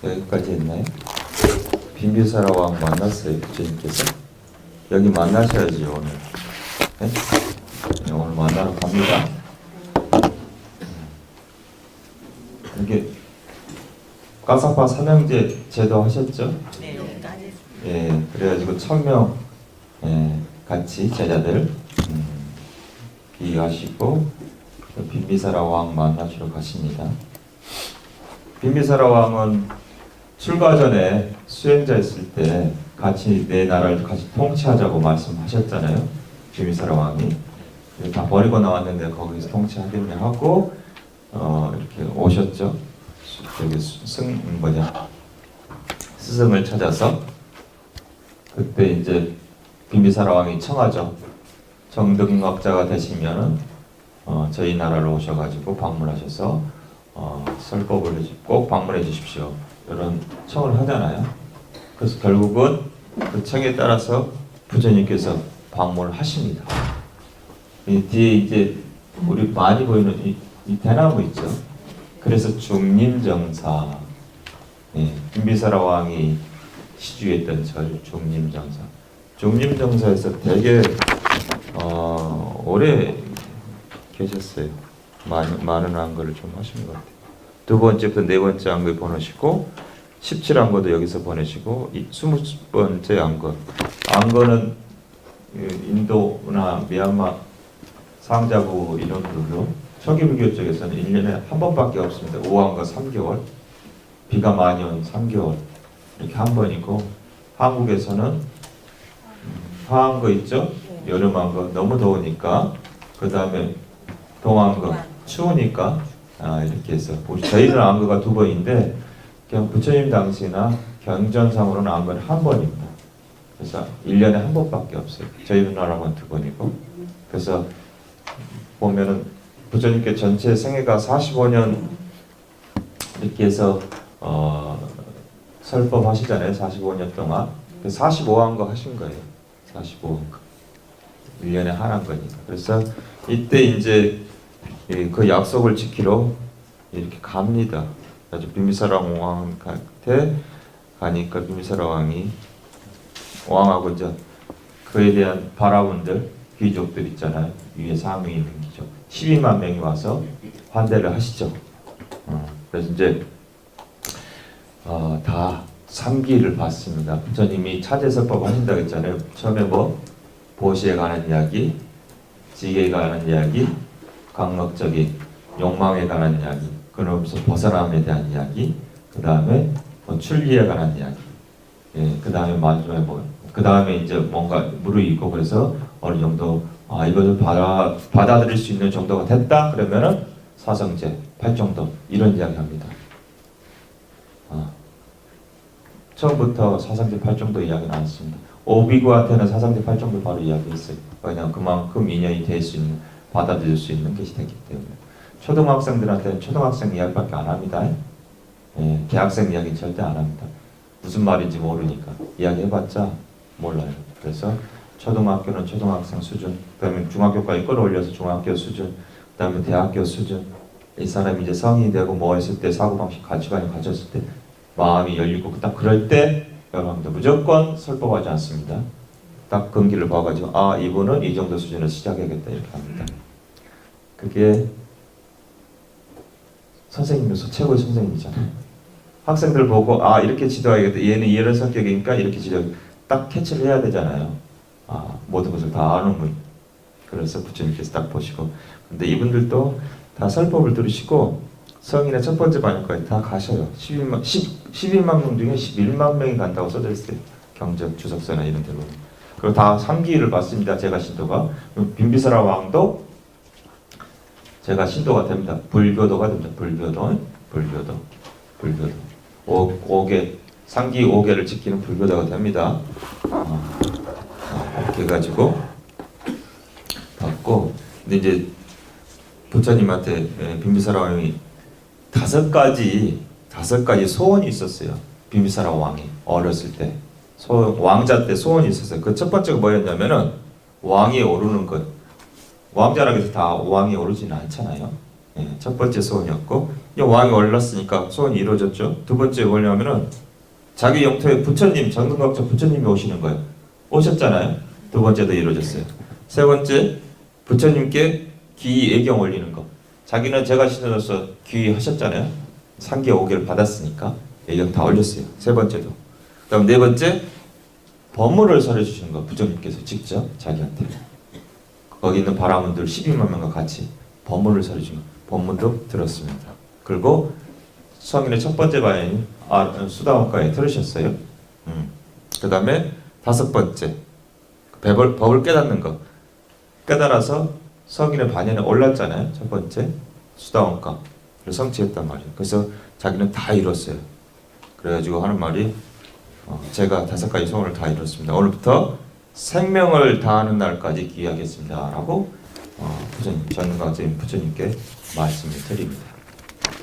여기까지 했나요? 빈비사라 왕 만났어요, 부처님께서? 여기 만나셔야지 오늘. 네? 네, 오늘 만나러 갑니다. 이게 까사파 삼형제 제도 하셨죠? 네, 여기까지. 예, 그래가지고 1000명 같이 제자들 기하시고 빈비사라 왕 만나시러 가십니다. 빈비사라 왕은 출가 전에 수행자였을 때 같이 내 나라를 같이 통치하자고 말씀하셨잖아요. 빈비사라 왕이 다 버리고 나왔는데 거기서 통치하겠냐 하고 이렇게 오셨죠. 여기 스승을 찾아서 그때 이제 빈비사라 왕이 청하죠. 정등학자가 되시면은 저희 나라로 오셔가지고 방문하셔서 설법을 꼭 방문해 주십시오. 이런 청을 하잖아요. 그래서 결국은 그 청에 따라서 부처님께서 방문을 하십니다. 이 뒤에 이제 우리 많이 보이는 이 대나무 있죠. 그래서 중림정사, 빈비사라 왕이 시주했던 절 중림정사. 중림정사에서 되게 오래 계셨어요. 많은 안거를 좀 하신 것 같아요. 두 번째부터 네 번째 안거 보내시고 17안거도 여기서 보내시고 20번째 안거. 안거는 인도나 미얀마 상자부 이런 걸로 초기 불교 쪽에서는 1년에 한 번밖에 없습니다. 5안거 3개월, 비가 많이 온 3개월 이렇게 한 번이고 한국에서는 하안거 있죠? 여름안거 너무 더우니까 그 다음에 동안거 추우니까 이렇게 해서 저희는 안거가 2번인데 그냥 부처님 당시나 경전상으로는 안거는 한 번입니다. 그래서 1년에 한 번밖에 없어요. 저희 나라는 2번이고 그래서 보면은 부처님께 전체 생애가 45년 이렇게 해서 설법하시잖아요. 45년 동안 45안거 하신 거예요. 45안거 1년에 한 거니까. 그래서 이때 이제 그 약속을 지키러 이렇게 갑니다. 아주 빈비사라 왕한테 가니까 빈비사라 왕이 왕하고 이제 그에 대한 바라본들 귀족들 있잖아요. 위에 상위 있는 귀족 12만 명이 와서 환대를 하시죠. 그래서 이제 다 상기를 받습니다. 부처님이 차제설법 하신다고 했잖아요. 처음에 보시에 관한 이야기, 지혜에 관한 이야기, 강력적인 욕망에 관한 이야기, 그러면서 벗어남에 대한 이야기, 그 다음에 출리에 관한 이야기, 그 다음에 마지막에 그 다음에 이제 뭔가 무르익고 그래서 어느 정도 이것을 받아들일 수 있는 정도가 됐다 그러면은 사성제 8정도 이런 이야기합니다. 처음부터 사상제 8정도 이야기 나왔습니다. 오비구한테는 사상제 8정도 바로 이야기했어요. 왜냐하면 그만큼 인연이 될 수 있는, 받아들일 수 있는 것이 됐기 때문에. 초등학생들한테는 초등학생 이야기밖에 안 합니다. 대학생 이야기는 절대 안 합니다. 무슨 말인지 모르니까. 이야기해봤자 몰라요. 그래서 초등학교는 초등학생 수준, 그 다음에 중학교까지 끌어올려서 중학교 수준, 그 다음에 대학교 수준. 이 사람이 이제 성인이 되고 뭐 했을 때 사고방식 가치관이 가졌을 때 마음이 열리고 딱 그럴 때 여러분들 무조건 설법하지 않습니다. 딱 근기를 봐가지고 이분은 이 정도 수준을 시작해야겠다 이렇게 합니다. 그게 선생님으로서 최고의 선생님이잖아요. 학생들 보고 이렇게 지도해야겠다. 얘는 이런 성격이니까 이렇게 지도 딱 캐치를 해야 되잖아요. 모든 것을 다 아는 분. 그래서 부처님께서 딱 보시고 근데 이분들도 다 설법을 들으시고 성인의 첫 번째 반역까지 다 가셔요. 12만 명 중에 11만 명이 간다고 써져 있어요. 경전, 주석서나 이런 데로. 그리고 다 3기를 받습니다. 제가 신도가. 빈비사라 왕도 제가 신도가 됩니다. 불교도가 됩니다. 불교도. 5개, 3기 5개를 지키는 불교도가 됩니다. 이렇게 해가지고 받고 근데 이제 부처님한테 빈비사라 왕이 5가지 소원이 있었어요. 빈비사라 왕이 어렸을 때 왕자 때 소원이 있었어요. 그 첫 번째가 뭐였냐면은 왕위에 오르는 것. 왕자라고 해서 다 왕위에 오르지는 않잖아요. 첫 번째 소원이었고 이 왕이 올랐으니까 소원이 이루어졌죠. 두 번째 뭐냐면은 자기 영토에 부처님, 정등각자 부처님이 오시는 거예요. 오셨잖아요. 두 번째도 이루어졌어요. 세 번째, 부처님께 귀 애경 올리는 거. 자기는 제가 신으로서 귀하셨잖아요. 3개 5개를 받았으니까 애경 다 올렸어요. 세 번째도. 그다음 네 번째, 법문을 설해주시는 거. 부처님께서 직접 자기한테. 거기 있는 바라문들 12만 명과 같이 법문을 설해준 거. 법문도 들었습니다. 그리고 성인의 첫 번째 반연이 수다원가에 들으셨어요. 그 다음에 다섯 번째, 법을 깨닫는 거. 깨달아서 성인의 반연에 올랐잖아요. 첫 번째 수다원가를 성취했단 말이에요. 그래서 자기는 다 이뤘어요. 그래가지고 하는 말이 제가 5가지 소원을 다 이뤘습니다. 오늘부터 생명을 다하는 날까지 기하겠습니다. 라고 부처님, 전능가진 부처님께 말씀을 드립니다.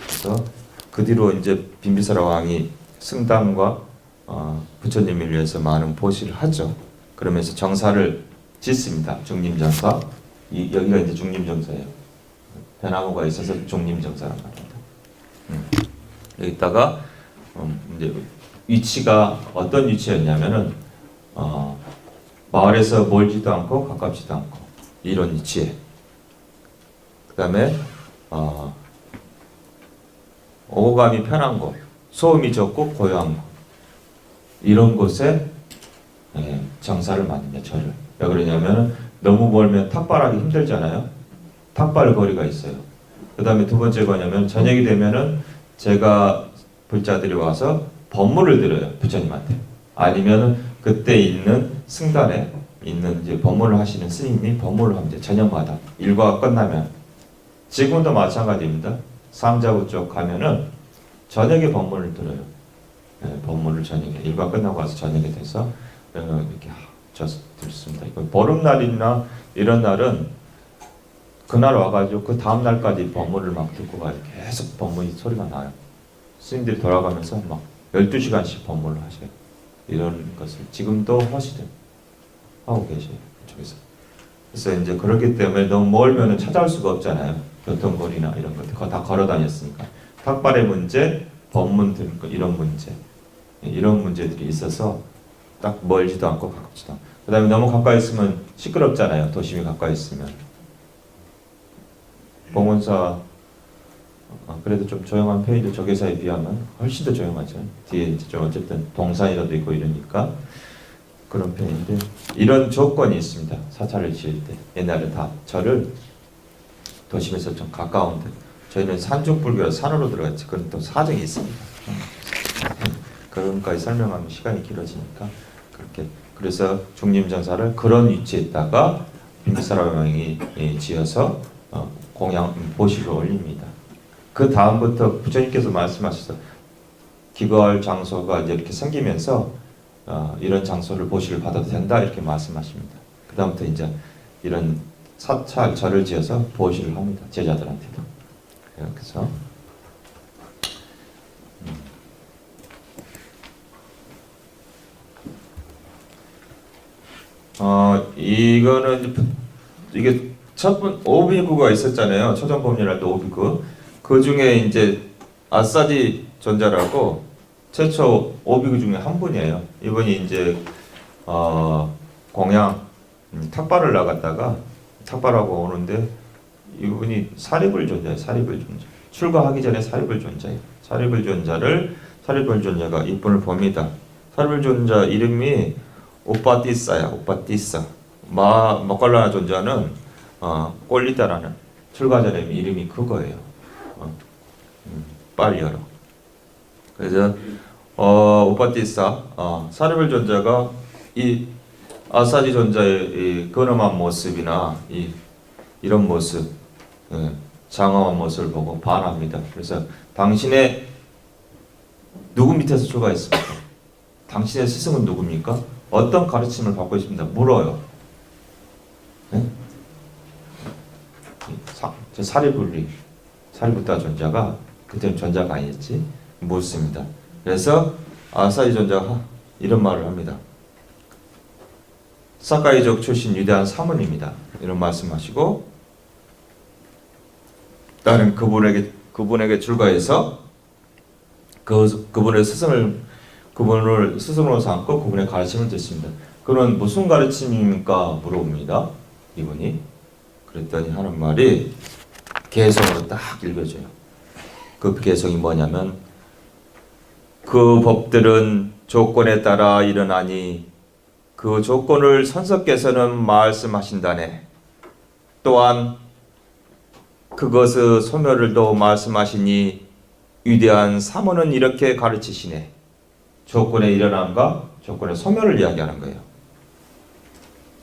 그래서 그 뒤로 이제 빈비사라 왕이 승담과 부처님을 위해서 많은 보시를 하죠. 그러면서 정사를 짓습니다. 중림정사. 여기가 이제 중림정사예요. 배나무가 있어서 중림정사란 말입니다. 여기다가 이제 위치가 어떤 위치였냐면은 마을에서 멀지도 않고 가깝지도 않고 이런 위치에. 그다음에 오감이 편한 곳, 소음이 적고 고요한 곳, 이런 곳에 정사를 만듭니다. 절을. 왜 그러냐면 너무 멀면 탁발하기 힘들잖아요. 탁발 거리가 있어요. 그 다음에 두 번째 뭐냐면 저녁이 되면은 제가 불자들이 와서 법문을 들어요. 부처님한테. 아니면은 그때 있는 승단에 있는 이제 법문을 하시는 스님이 법문을 합니다. 저녁마다 일과가 끝나면. 지금도 마찬가지입니다. 삼자부 쪽 가면은 저녁에 법문을 들어요. 법문을 저녁에 일과 끝나고 와서 저녁에 돼서 이렇게 듣습니다. 보름날이나 이런 날은 그날 와가지고 그 다음 날까지 법문을 막 듣고 가요. 계속 법문이 소리가 나요. 스님들이 돌아가면서 막 12시간씩 법문을 하셔요. 이런 것을 지금도 하시든 하고 계셔요. 그쪽에서. 그래서 이제 그렇기 때문에 너무 멀면 찾아올 수가 없잖아요. 교통거리나 이런 것들 다 걸어 다녔으니까. 탁발의 문제, 법문 듣는 거 이런 문제, 이런 문제들이 있어서 딱 멀지도 않고 가깝지도 않고. 그 다음에 너무 가까이 있으면 시끄럽잖아요. 도심이 가까이 있으면. 봉원사 그래도 좀 조용한 편인데 조계사에 비하면 훨씬 더 조용하죠. 뒤에 이제 좀 어쨌든 동산이라도 있고 이러니까 그런 편인데 이런 조건이 있습니다. 사찰을 지을 때 옛날에 다 절을 도심에서 좀 가까운데 저희는 산중불교라 산으로 들어갔지. 그건 또 사정이 있습니다. 그런 것까지 설명하면 시간이 길어지니까 그렇게. 그래서 중림정사를 그런 위치에 있다가 빈비사라 왕이 지어서 공양 보시를 올립니다. 그 다음부터 부처님께서 말씀하셔서 기거할 장소가 이제 이렇게 생기면서 이런 장소를 보시를 받아도 된다 이렇게 말씀하십니다. 그 다음부터 이제 이런 사찰 절을 지어서 보시를 합니다. 제자들한테도. 그래서 이거는 이게 첫번 오비구가 있었잖아요. 초정법률할 때 오비구. 그 중에 이제 아사지 존자라고 최초 오비구 중에 한 분이에요. 이분이 이제 공양 탁발을 나갔다가 탁발하고 오는데 이분이 사리불 존자예요. 사리불 존자. 출가하기 전에 사리불 존자예요. 사리불 존자가 이분을 봅니다. 사리불 존자 이름이 오빠띠사야. 오빠띠사. 마깔라나 존자는 꼴리다라는 출가 전에 이름이 그거예요. 빨리 열어. 그래서 오빠띠사 사리불 존자가 이 아사지 존자의 이 근엄한 모습이나 이런 모습, 장엄한 모습을 보고 반합니다. 그래서 당신의 누구 밑에서 출가했습니까? 당신의 스승은 누굽니까? 어떤 가르침을 받고 있습니다. 물어요. 네? 사리불다 존자가 그때는 존자가 아니었지 묻습니다. 그래서 아사지 존자가 이런 말을 합니다. 사카이족 출신 위대한 사모님입니다. 이런 말씀하시고 나는 그분에게 그분에게 출가해서 그분을 스승으로 삼고 그분의 가르침을 듣습니다. 그는 무슨 가르침입니까? 물어봅니다. 이분이. 그랬더니 하는 말이 개성으로 딱 읽어줘요. 그 개성이 뭐냐면 그 법들은 조건에 따라 일어나니 그 조건을 선생께서는 말씀하신다네. 또한 그것의 소멸을도 말씀하시니 위대한 사모는 이렇게 가르치시네. 조건의 일어남과 조건의 소멸을 이야기하는 거예요.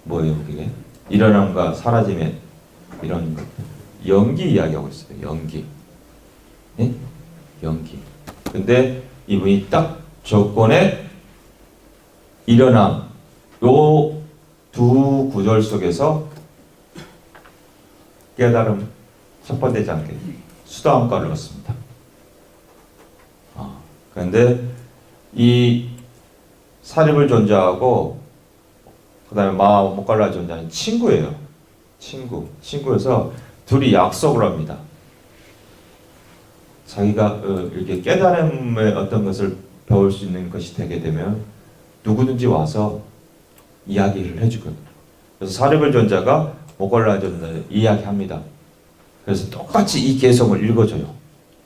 뭐예요 그게? 일어남과 사라짐의 이런 것. 연기 이야기하고 있어요. 연기. 네? 연기. 근데 이분이 딱 조건의 일어남 요 두 구절 속에서 깨달음 첫 번째 단계 수다함가를 얻습니다. 그런데 이 사립을 존재하고 그 다음에 마모갈라 존재하는 친구예요. 친구여서 둘이 약속을 합니다. 자기가 이렇게 깨달음의 어떤 것을 배울 수 있는 것이 되게 되면 누구든지 와서 이야기를 해주거든요. 그래서 사립을 존재가 모갈라 존재를 이야기합니다. 그래서 똑같이 이 개성을 읽어줘요.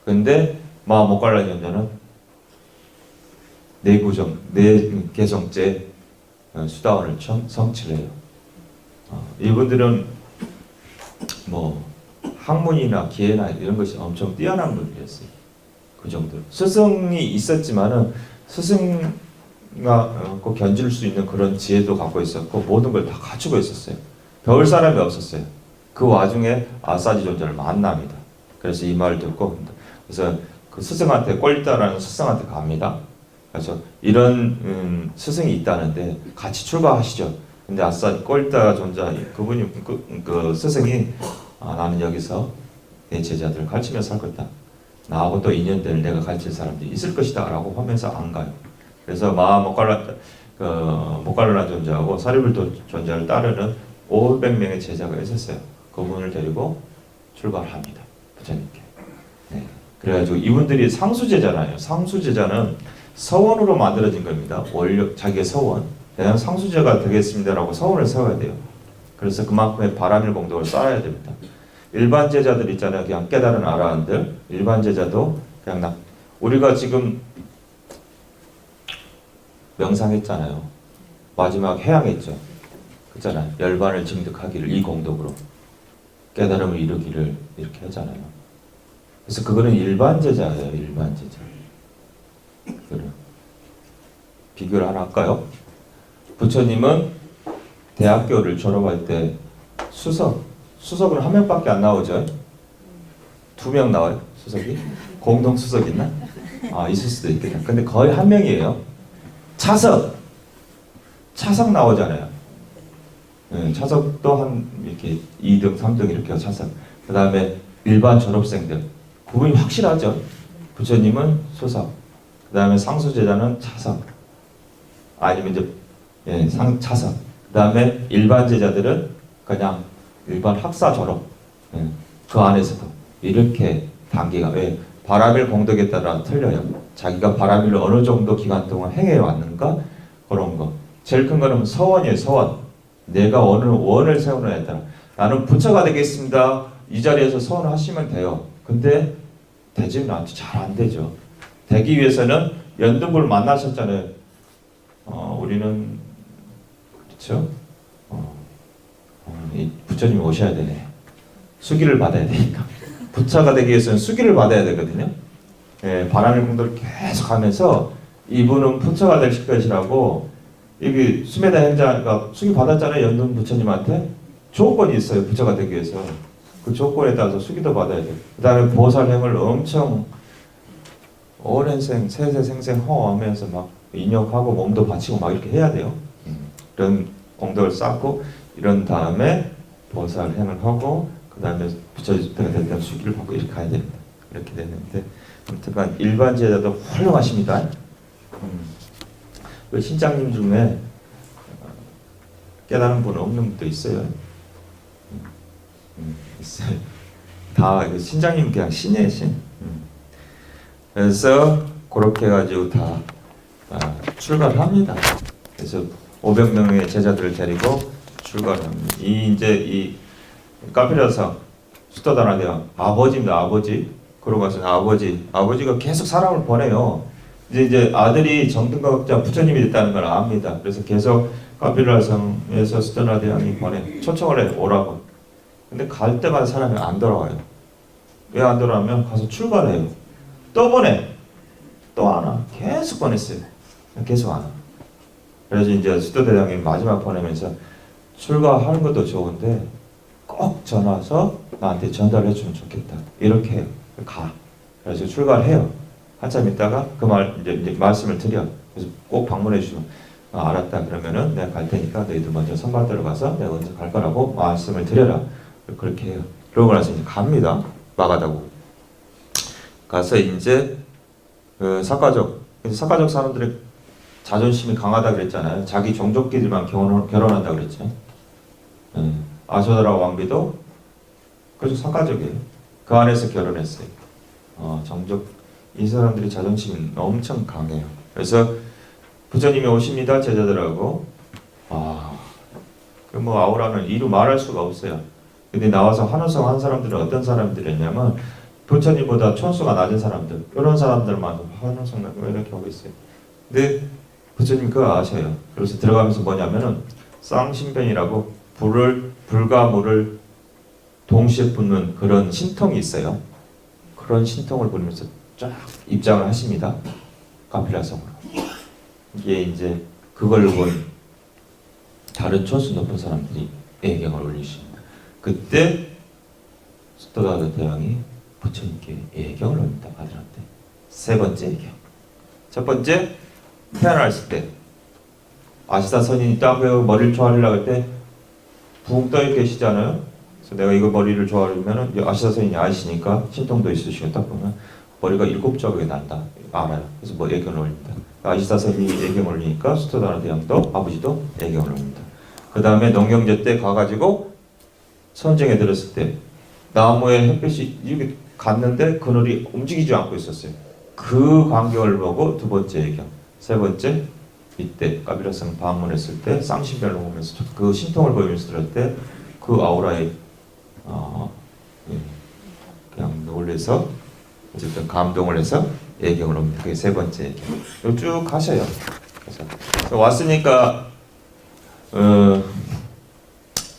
그런데 모갈라 존재는 네 개성째 수다원을 성취를 해요. 이분들은 뭐 학문이나 기회나 이런 것이 엄청 뛰어난 분들이었어요. 그 정도. 스승이 있었지만은 스승과 꼭 견줄 수 있는 그런 지혜도 갖고 있었고 모든 걸 다 갖추고 있었어요. 배울 사람이 없었어요. 그 와중에 아사지 존재를 만납니다. 그래서 이 말을 듣고 그래서 그 스승한테 꼴리다라는 스승한테 갑니다. 그래서 이런 스승이 있다는데 같이 출가하시죠. 근데 꼴리다 존재 그분이 그 스승이 나는 여기서 내 제자들을 가르치면서 살 거다. 나하고 또 인연될 내가 가르칠 사람들이 있을 것이다 라고 하면서 안 가요. 그래서 모갈라 존재하고 사리불 존재를 따르는 500명의 제자가 있었어요. 그분을 데리고 출가를 합니다. 부처님께. 네. 그래가지고 이분들이 상수제자잖아요. 상수제자는 서원으로 만들어진 겁니다. 원력, 자기의 서원. 그냥 상수제가 되겠습니다라고 서원을 세워야 돼요. 그래서 그만큼의 바람일 공덕을 쌓아야 됩니다. 일반 제자들 있잖아요. 그냥 깨달은 아라한들. 일반 제자도 그냥 우리가 지금 명상했잖아요. 마지막 해양했죠. 그렇잖아요. 열반을 증득하기를 이 공덕으로 깨달음을 이루기를 이렇게 하잖아요. 그래서 그거는 일반 제자예요. 일반 제자. 비교를 하나 할까요? 부처님은 대학교를 졸업할 때 수석은 한 명밖에 안 나오죠. 2명 나와요. 수석이. 공동 수석 있나? 있을 수도 있겠다. 근데 거의 한 명이에요. 차석 나오잖아요. 네, 차석도 한 이렇게 2등, 3등 이렇게 차석. 그 다음에 일반 졸업생들 구분이 확실하죠. 부처님은 수석, 그 다음에 상수제자는 차석, 아니면 이제 차석. 그 다음에 일반 제자들은 그냥 일반 학사 졸업. 그 안에서도 이렇게 단계가 왜 바라밀 공덕에 따라 틀려요. 자기가 바라밀을 어느 정도 기간 동안 행해 왔는가 그런 거. 제일 큰 거는 서원이에요. 서원. 내가 어느 원을 세우느냐에 따라. 나는 부처가 되겠습니다. 이 자리에서 서원을 하시면 돼요. 근데 되지는 않죠. 잘 안 되죠. 되기 위해서는 연등불 만나셨잖아요. 우리는 그렇죠. 부처님이 오셔야 되네. 수기를 받아야 되니까. 부처가 되기 위해서는 수기를 받아야 되거든요. 바람의 공덕을 계속 하면서 이분은 부처가 될 것이라고 여기 수메다 행자가 수기 받았잖아요. 연등 부처님한테. 조건이 있어요. 부처가 되기 위해서. 그 조건에 따라서 수기도 받아야 돼요. 그 다음에 보살행을 엄청 오랜 세세생생 허하면서 막 인욕하고 몸도 바치고 막 이렇게 해야 돼요. 이런 공덕을 쌓고 이런 다음에 보살행을 하고 그 다음에 부처가 됐다면 수기를 받고 이렇게 가야 됩니다. 이렇게 됐는데 아무튼 일반 제자도 훌륭하십니다. 그 신장님 중에 깨달은 분 없는 분도 있어요. 있어요. 다 신장님 그냥 신이에요. 신. 그래서 그렇게 해가지고 다 출가를 합니다. 그래서 500명의 제자들을 데리고 출가를 합니다. 이 카피라성 수도다나대왕 아버지입니다. 아버지. 그러고 가서 아버지가 계속 사람을 보내요. 이제 아들이 정등각자 부처님이 됐다는 걸 압니다. 그래서 계속 카피라성에서 수도다나대왕이 초청을 해 오라고. 근데 갈 때마다 사람이 안 돌아와요. 왜 안 돌아오면 가서 출가를 해요. 또 보내. 또 안 와. 계속 보냈어요. 계속 안 와. 그래서 이제 수도대왕이 마지막 보내면서 출가하는 것도 좋은데 꼭 전화해서 나한테 전달해 주면 좋겠다. 이렇게 해요. 가. 그래서 출가를 해요. 한참 있다가 그 이제 말씀을 드려. 그래서 꼭 방문해 주시면 알았다. 그러면은 내가 갈 테니까 너희들 먼저 선발대로 가서 내가 먼저 갈 거라고 말씀을 드려라. 그렇게 해요. 그러고 나서 이제 갑니다. 마가다고. 가서 이제 사가족 사람들의 자존심이 강하다 그랬잖아요. 자기 종족끼리만 결혼한다 그랬죠. 아소다라 왕비도 그래서 사가족이에요. 그 안에서 결혼했어요. 이 사람들이 자존심이 엄청 강해요. 그래서 부처님이 오십니다. 제자들하고 그 아우라는 이루 말할 수가 없어요. 근데 나와서 환호성 한 사람들은 어떤 사람들이었냐면 부처님보다 촌수가 낮은 사람들, 이런 사람들만 환호성 나고 이렇게 하고 있어요. 근데 부처님 그거 아셔요. 그래서 들어가면서 뭐냐면은 쌍신변이라고 불과 물을 동시에 붓는 그런 신통이 있어요. 그런 신통을 부리면서 쫙 입장을 하십니다. 카필라성으로. 이게 이제 그걸 본 다른 촌수 높은 사람들이 예경을 올리십니다. 그때 수도다다 대왕이 부처님께 예경을 올립니다. 아들한테. 세 번째 예경. 첫 번째 태어났을 때 아시다 선인이 딱 머리를 조아리려고 할 때 붕 떠 계시잖아요. 그래서 내가 이거 머리를 조아리면은 아시다 선인이 아시니까 신통도 있으시고 딱 보면 머리가 7조각이 난다. 알아요. 그래서 예경을 올립니다. 아시다 선인이 예경을 올리니까 수도다다 대왕도 아버지도 예경을 올립니다. 그 다음에 농경제 때 가가지고 선정에 들었을 때 나무에 햇빛이 이렇게 갔는데 그늘이 움직이지 않고 있었어요. 그 광경을 보고 두 번째 예경. 세 번째 이때 카피라성 방문했을 때 쌍신별로 보면서 그 신통을 보이면서 들을 때 그 아우라에 그냥 놀래서 어쨌든 감동을 해서 예경을 옵니다. 그게 세 번째 예경. 쭉 가셔요. 그래서 왔으니까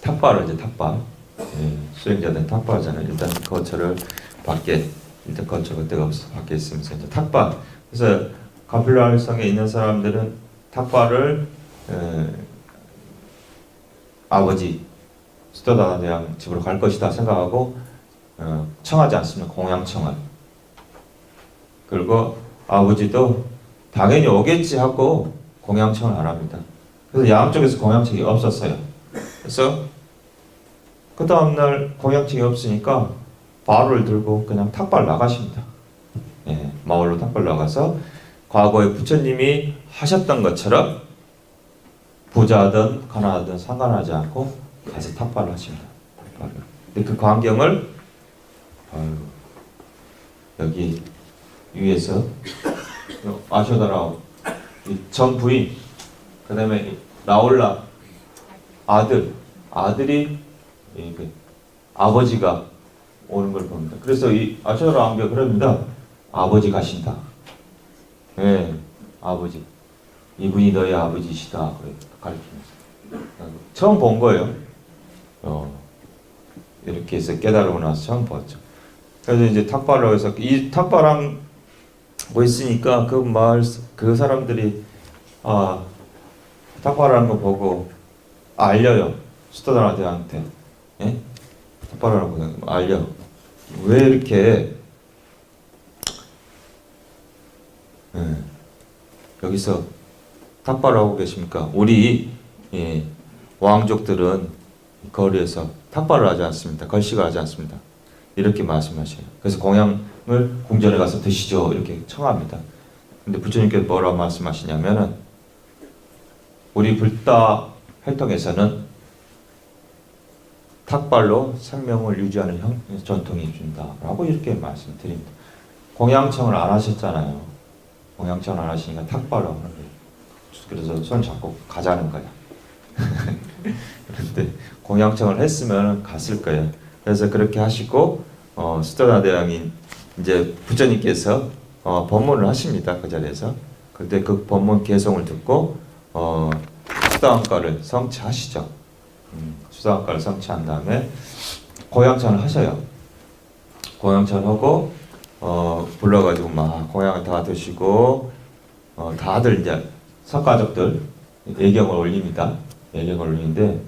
탁발을 이제 탁발. 수행자들은 탁발하잖아요. 일단 거처를 밖에 일단 거처 그때가 없어 밖에 있으면서 이제 탁발. 그래서 카필라성에 있는 사람들은 탁발을 아버지 수도다다 대왕 집으로 갈 것이다 생각하고 청하지 않습니다. 공양청을. 그리고 아버지도 당연히 오겠지 하고 공양청을 안 합니다. 그래서 양쪽에서 공양청이 없었어요. 그래서 그 다음날 공양청이 없으니까 바로를 들고 그냥 탁발 나가십니다. 마을로 탁발 나가서 과거에 부처님이 하셨던 것처럼 부자든 가난하든 상관하지 않고 가서 탁발을 하십니다. 근데 그 광경을 여기 위에서 아쇼다라 전 부인, 그 다음에 라올라 아들이 아버지가 오는 걸 봅니다. 그래서 이 아쇼다라 왕비가 그럽니다. 아버지 가신다. 아버지. 이분이 너의 아버지시다. 가르치면서. 처음 본 거예요. 이렇게 해서 깨달으고 나서 처음 봤죠. 그래서 이제 탁발을 해서 이 탁발한 뭐 있으니까 그 마을 그 사람들이 탁발하는 거 보고 알려요. 수도다나 대왕한테. 탁발하는 거 알려. 왜 이렇게 여기서 탁발을 하고 계십니까? 우리 왕족들은 거리에서 탁발을 하지 않습니다. 걸식을 하지 않습니다. 이렇게 말씀하셔요. 그래서 공양을 궁전에 가서 드시죠. 이렇게 청합니다. 근데 부처님께서 뭐라고 말씀하시냐면은 우리 불다 혈통에서는 탁발로 생명을 유지하는 전통이 준다라고 이렇게 말씀드립니다. 공양청을 안 하셨잖아요. 공양청을 안 하시니까 탁발로 하는 거예요. 그래서 손 잡고 가자는 거야. 그런데 공양청을 했으면 갔을 거예요. 그래서 그렇게 하시고 수도나 대왕이 이제 부처님께서 법문을 하십니다. 그 자리에서. 그때 그 법문 개송을 듣고 수다원가를 성취하시죠. 수다원가를 성취한 다음에 공양청을 하셔요. 공양청을 하고 불러가지고 막 공양을 다 드시고 다들 이제 석가족들 예경을 올립니다. 예경을 올리는데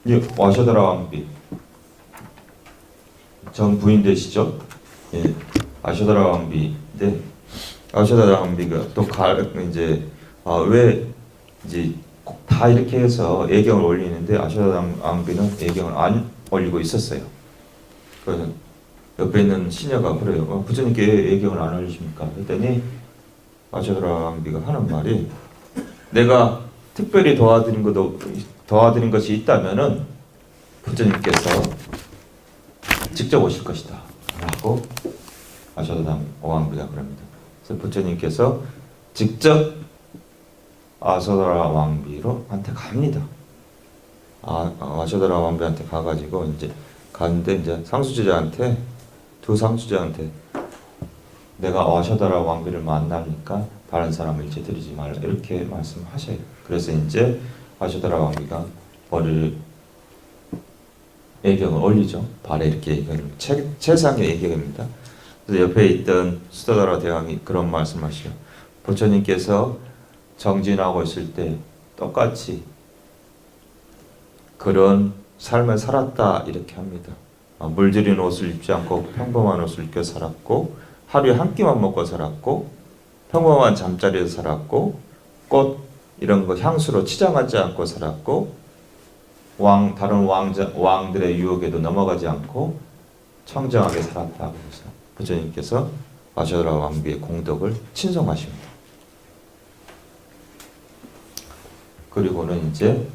이제 와셔다라 왕비 정 부인 되시죠? 예, 아셔다라 왕비인데 아셔다라 왕비가 또 이제 왜 이제 다 이렇게 해서 예경을 올리는데 아셔다라 왕비는 예경을 안 올리고 있었어요. 그래서 옆에 있는 시녀가 그래요. 부처님께 예경을 안 올리십니까? 그랬더니 아셔다라 왕비가 하는 말이 내가 특별히 도와드린 것이 있다면은 부처님께서 직접 오실 것이다 라고 아셔다라 왕비가 그럽니다. 그래서 부처님께서 직접 아셔다라 왕비로 한테 갑니다. 아셔다라 왕비한테 가가지고 이제 갔는데 이제 상수제자한테 두 상수제자한테 내가 아셔다라 왕비를 만나니까 다른 사람을 이제 드리지 말라 이렇게 말씀하셔요. 그래서 이제 아셔다라 왕비가 머리를 예경을 올리죠. 발에 이렇게 예경을 최상의 예경입니다. 그래서 옆에 있던 수다다라 대왕이 그런 말씀하시죠. 부처님께서 정진하고 있을 때 똑같이 그런 삶을 살았다 이렇게 합니다. 물들인 옷을 입지 않고 평범한 옷을 입고 살았고 하루에 한 끼만 먹고 살았고 평범한 잠자리에서 살았고 꽃 이런 거 향수로 치장하지 않고 살았고 다른 왕들의 유혹에도 넘어가지 않고 청정하게 살았다고 해서 부처님께서 아셔다라 왕비의 공덕을 친송하십니다. 그리고는 이제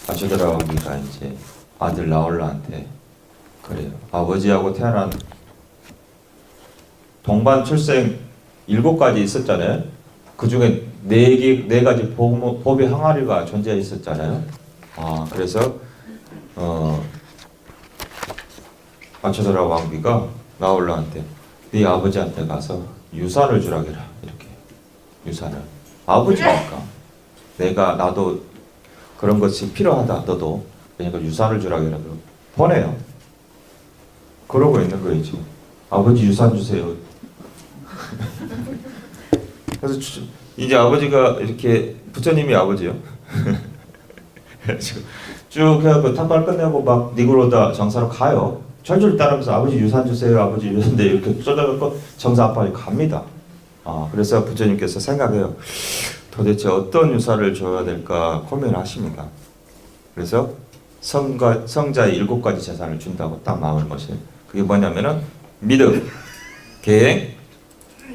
아셔다라 왕비가 이제 아들 나홀라한테 그래요. 아버지하고 태어난 동반 출생 7가지 있었잖아요. 그 중에 네 가지 법의 항아리가 존재 있었잖아요. 그래서 아셔다라 왕비가 나홀라한테 네 아버지한테 가서 유산을 주라 해라 이렇게 유산을 아버지니까 나도 그런 것이 필요하다 너도 그러니까 유산을 주라 해라 보내요. 그러고 있는 거예요 지금. 아버지 유산 주세요. 그래서 이제 아버지가 이렇게 부처님이 아버지요. 쭉 해갖고 탐발 끝내고 막 니고로다 정사로 가요. 철줄 따르면서 아버지 유산 주세요. 아버지 유산데 이렇게 쏟아갖고 정사 앞까지 갑니다. 그래서 부처님께서 생각해요. 도대체 어떤 유산을 줘야 될까 고민하십니다. 그래서 성자의 7가지 재산을 준다고 딱 마음을 먹으세요. 그게 뭐냐면은 믿음, 계행,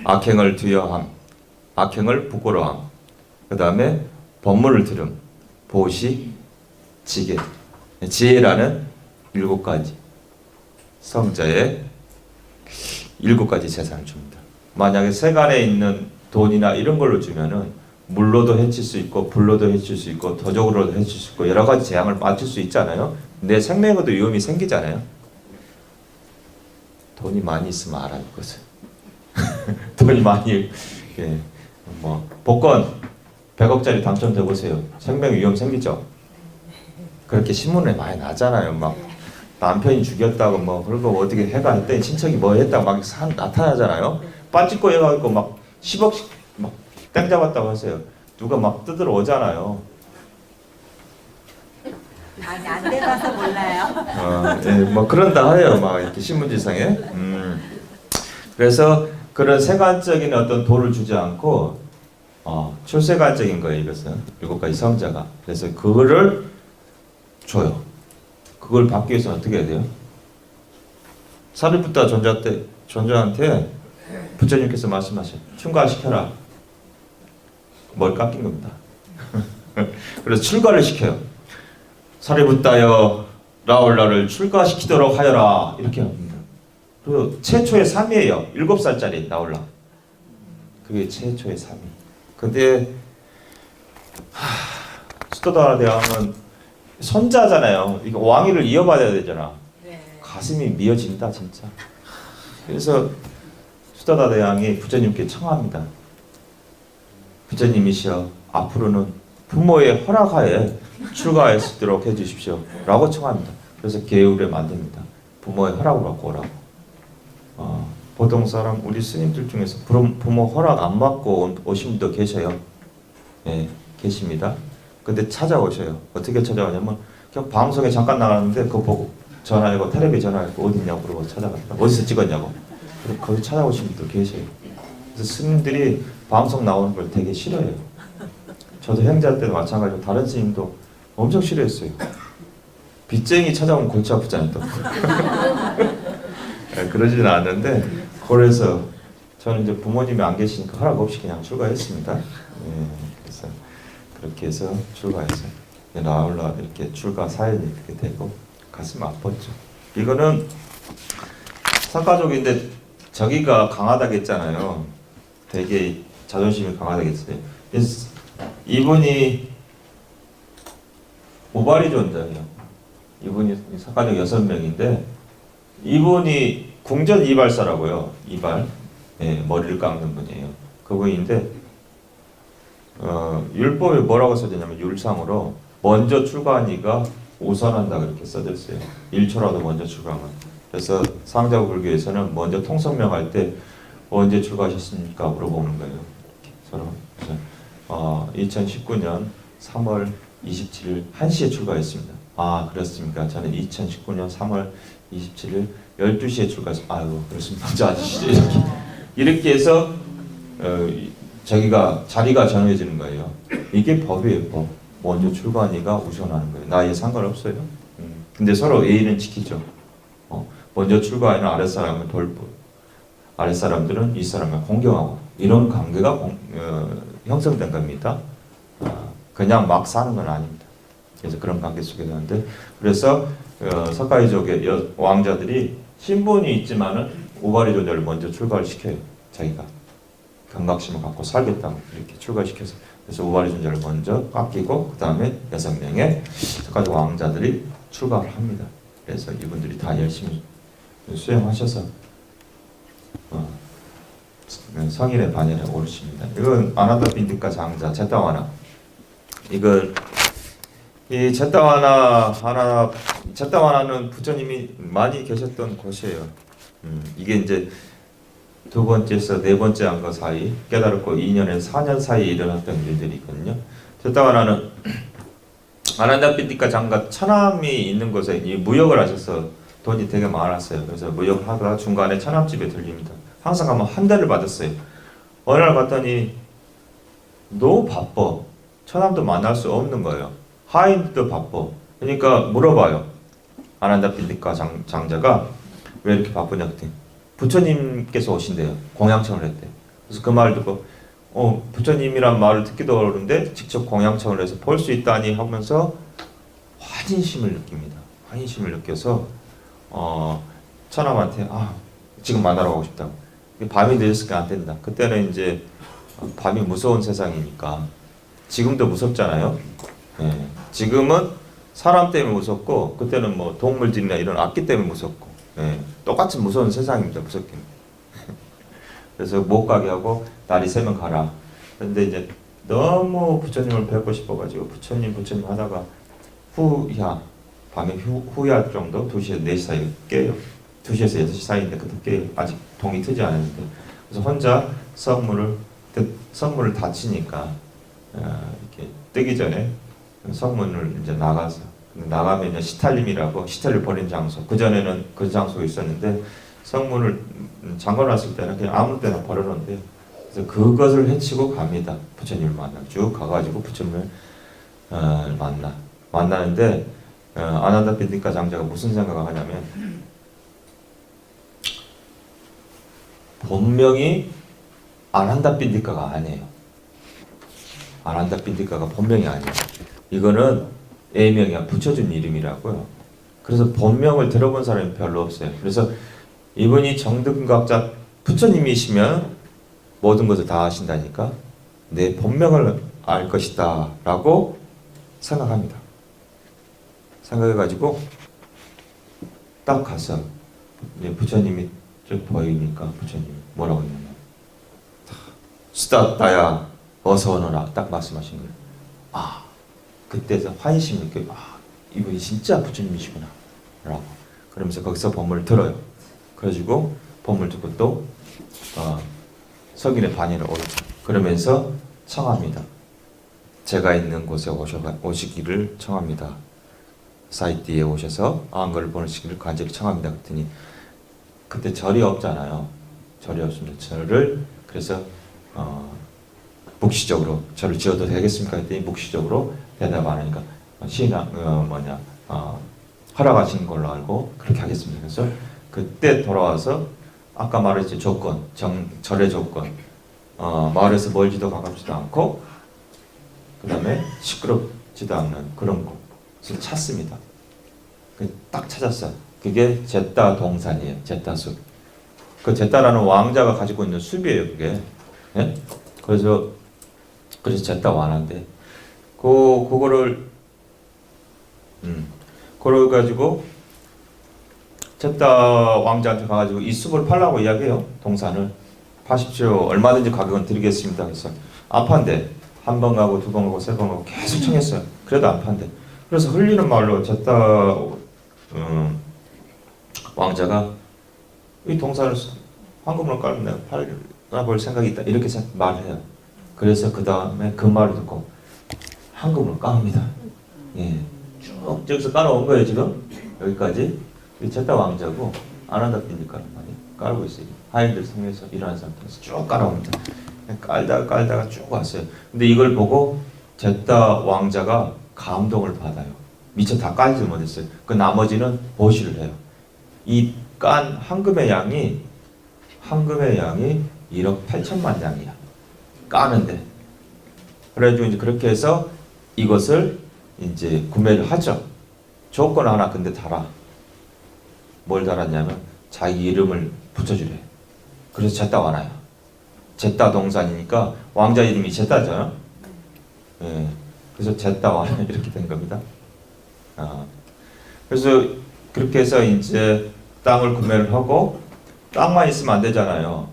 악행을 두려함, 악행을 부끄러함, 그 다음에 법문을 들음, 보시, 지계, 지혜라는 7가지 성자의 7가지 재산을 줍니다. 만약에 세간에 있는 돈이나 이런 걸로 주면은 물로도 해칠 수 있고 불로도 해칠 수 있고 도적으로도 해칠 수 있고 여러 가지 재앙을 맞을 수 있잖아요. 내 생명에도 위험이 생기잖아요. 돈이 많이 있으면 알아요 그것을. 돈이 많이 복권 100억짜리 당첨돼 보세요. 생명 위험 생기죠. 그렇게 신문에 많이 나잖아요. 막 남편이 죽였다고 그리고 어떻게 해가 했더니 친척이 뭐 했다고 막 나타나잖아요. 빠짓고 해가지고 막 10억씩 막 땡 잡았다고 하세요. 누가 막 뜯으러 오잖아요. 아니 안 돼봐서 몰라요. 예, 그런다 해요. 막 이렇게 신문지상에. 그래서 그런 세간적인 어떤 도를 주지 않고 출세간적인 거예요. 이것은 7가지 성자가. 그래서 그거를 줘요. 그걸 받기 위해서는 어떻게 해야 돼요? 사리부타 존자한테 부처님께서 말씀하셔요. 출가시켜라. 머리 깎인 겁니다. 그래서 출가를 시켜요. 사리부타여 라울라를 출가시키도록 하여라 이렇게 합니다. 그 최초의 3위예요. 7살짜리 라울라. 그게 최초의 3위. 근데 스토다 대왕은 손자잖아요. 이거 왕위를 이어받아야 되잖아. 네. 가슴이 미어진다 진짜. 그래서 스토다 대왕이 부처님께 청합니다. 부처님이시여 앞으로는 부모의 허락하에 출가할 수 있도록 해주십시오 라고 청합니다. 그래서 계율에 만듭니다. 부모의 허락을 받고 오라고. 보통 사람 우리 스님들 중에서 부모 허락 안 받고 오신 분도 계셔요. 네, 계십니다. 근데 찾아오셔요. 어떻게 찾아오냐면 그냥 방송에 잠깐 나가는데 그거 보고 전화하고 텔레비 전화하고 어디냐고 물어보고 찾아갔다. 어디서 찍었냐고. 그래서 거기 찾아오신 분도 계셔요. 그래서 스님들이 방송 나오는 걸 되게 싫어해요. 저도 행자 때도 마찬가지로 다른 스님도 엄청 싫어했어요. 빚쟁이 찾아오면 골치 아프잖아요. 또. 네, 그러지는 않는데 그래서 저는 이제 부모님이 안 계시니까 허락 없이 그냥 출가했습니다. 네, 그래서 그렇게 해서 출가했어요. 라울라 이렇게 출가 사연이 이렇게 되고 가슴 아팠죠. 이거는 석가족인데 저기가 강하다고 했잖아요. 되게 자존심이 강하다고 했어요. 이분이 오바리 존자예요. 이분이 석가족 6명인데 이분이 궁전 이발사라고요. 이발, 예, 머리를 깎는 분이에요. 그분인데 율법에 뭐라고 써졌냐면 율상으로 먼저 출가한 이가 우선한다 그렇게 써졌어요. 1초라도 먼저 출가하면. 그래서 상자불교에서는 먼저 통성명할 때 언제 출가하셨습니까? 물어보는 거예요. 서로. 2019년 3월 27일 1시에 출가했습니다. 아 그렇습니까? 저는 2019년 3월 27일 12시에 출가했습니다. 아유 그렇습니다. 먼저 하시죠. 이렇게 해서 자기가 자리가 정해지는 거예요. 이게 법이에요. 법. 먼저 출가한 이가 우선하는 거예요. 나이에 상관없어요. 근데 서로 예의는 지키죠. 먼저 출가하는 아랫사람을 돌보, 아랫사람들은 윗사람을 공경하고 이런 관계가 형성된 겁니다. 그냥 막 사는 건 아닙니다. 그래서 그런 관계 속에 사는데 그래서 석가이족의 왕자들이 신분이 있지만은 오바리 존자를 먼저 출가를 시켜요. 자기가 경각심을 갖고 살겠다고 이렇게 출가시켜서 그래서 오바리 존자를 먼저 깎이고 그 다음에 6명의 석가족 왕자들이 출가를 합니다. 그래서 이분들이 다 열심히 수행하셔서 성인의 반열에 오르십니다. 이건 아난다 빈디카 장자 제타와나. 이건 이 제타와나는 부처님이 많이 계셨던 곳이에요. 이게 이제 두 번째에서 네 번째 한거 사이 깨달았고 2년에서 4년 사이에 일어났던 일들이 있거든요. 제타와나는 아난다 빈디카 장가 처남이 있는 곳에 이 무역을 하셔서 돈이 되게 많았어요. 그래서 무역을 하다가 중간에 처남집에 들립니다. 항상 가면 한 대를 받았어요. 어느 날 갔더니 너무 바빠. 처남도 만날 수 없는 거예요. 하인도 바빠. 그러니까 물어봐요. 아난다 빈디카 장자가 왜 이렇게 바쁘냐 그랬더니 부처님께서 오신대요. 공양청을 했대요. 그래서 그 말을 듣고 부처님이란 말을 듣기도 어려운데 직접 공양청을 해서 볼 수 있다니 하면서 환희심을 느낍니다. 환희심을 느껴서 처남한테 지금 만나러 가고 싶다고. 밤이 늦었으니까 안 된다. 그때는 이제 밤이 무서운 세상이니까 지금도 무섭잖아요. 예. 지금은 사람 때문에 무섭고 그때는 뭐 동물들이나 이런 악기 때문에 무섭고 예. 똑같은 무서운 세상입니다. 무섭긴. 그래서 못 가게 하고 날이 새면 가라. 그런데 이제 너무 부처님을 뵙고 싶어가지고 부처님 하다가 밤에 후야 정도 2시에서 4시 사이에 깨요. 2시에서 6시 사이인데 그때 깨요. 아직 동이 트지 않았는데. 그래서 혼자 성문을 닫히니까 이렇게 뜨기 전에 성문을 이제 나가서 나가면 이제 시탈림이라고 시탈을 버린 장소. 그 전에는 그 장소가 있었는데 성문을 잠궈놨을 때는 그냥 아무 때나 버려놓는데요. 그래서 그것을 헤치고 갑니다. 부처님을 만나 쭉 가가지고 부처님을 만나는데 아난다 빈디카 장자가 무슨 생각을 하냐면 본명이 아난다 빈디카가 아니에요. 아난다 빈디카가 본명이 아니에요. 이거는 A명이야 붙여준 이름이라고요. 그래서 본명을 들어본 사람이 별로 없어요. 그래서 이분이 정등각자 부처님이시면 모든 것을 다 아신다니까 내 본명을 알 것이다 라고 생각합니다. 생각해가지고 딱 가서 이제 부처님이 쭉 보이니까 부처님이 뭐라고 했냐면 수다따야 어서 오너라 딱 말씀하신 거예요. 아 그때서 환심을 느껴요. 아 이분이 진짜 부처님이시구나 라고 그러면서 거기서 법문을 들어요. 그래가지고 법문을 듣고 또 석인의 반열에 오르죠. 그러면서 청합니다. 제가 있는 곳에 오시기를 청합니다. 사이티에 오셔서 안거를 보내시기를 간절히 청합니다. 그랬더니 그때 절이 없잖아요. 절이 없습니다. 절을 그래서 묵시적으로 절을 지어도 되겠습니까? 했더니 묵시적으로 대답 안 하니까 신앙 허락하신 걸로 알고 그렇게 하겠습니다. 그래서 그때 돌아와서 아까 말했지 조건, 절의 조건, 마을에서 멀지도 가깝지도 않고 그 다음에 시끄럽지도 않는 그런 곳을 찾습니다. 딱 찾았어요. 그게 제따 동산이에요. 제따숲. 그 제따라는 왕자가 가지고 있는 숲이에요. 그게. 예? 그래서 제따 완화인데 그거를 그걸 가지고 제따 왕자한테 가가지고 이 숲을 팔라고 이야기해요. 동산을 파십시오. 얼마든지 가격은 드리겠습니다. 그래서 안 판대. 한 번 가고 두 번 가고 세 번 가고 계속 청했어요. 그래도 안 판대. 그래서 흘리는 말로 제따 왕자가 이 동산을 황금으로 깔면 내가 팔아볼 생각이 있다. 이렇게 말해요. 그래서 그 다음에 그 말을 듣고 황금으로 깝니다. 예. 쭉 저기서 깔아온 거예요. 지금 여기까지. 이 제따 왕자고 아난다 빈니까 많이 깔고 있어요. 하인들 성에서 일하는 사람들에서 쭉 깔아옵니다. 깔다가 쭉 왔어요. 근데 이걸 보고 제따 왕자가 감동을 받아요. 미처 다 깔지 못했어요. 그 나머지는 보시를 해요. 이 깐 황금의 양이 1억 8천만 양이야. 까는데. 그래가지고 이제 그렇게 해서 이것을 이제 구매를 하죠. 조건 하나 근데 달아. 뭘 달았냐면 자기 이름을 붙여주래. 그래서 제따 완화야. 제따 동산이니까 왕자 이름이 제따죠. 예. 그래서 제따 완화 이렇게 된 겁니다. 그래서 그렇게 해서 이제 땅을 구매를 하고 땅만 있으면 안 되잖아요.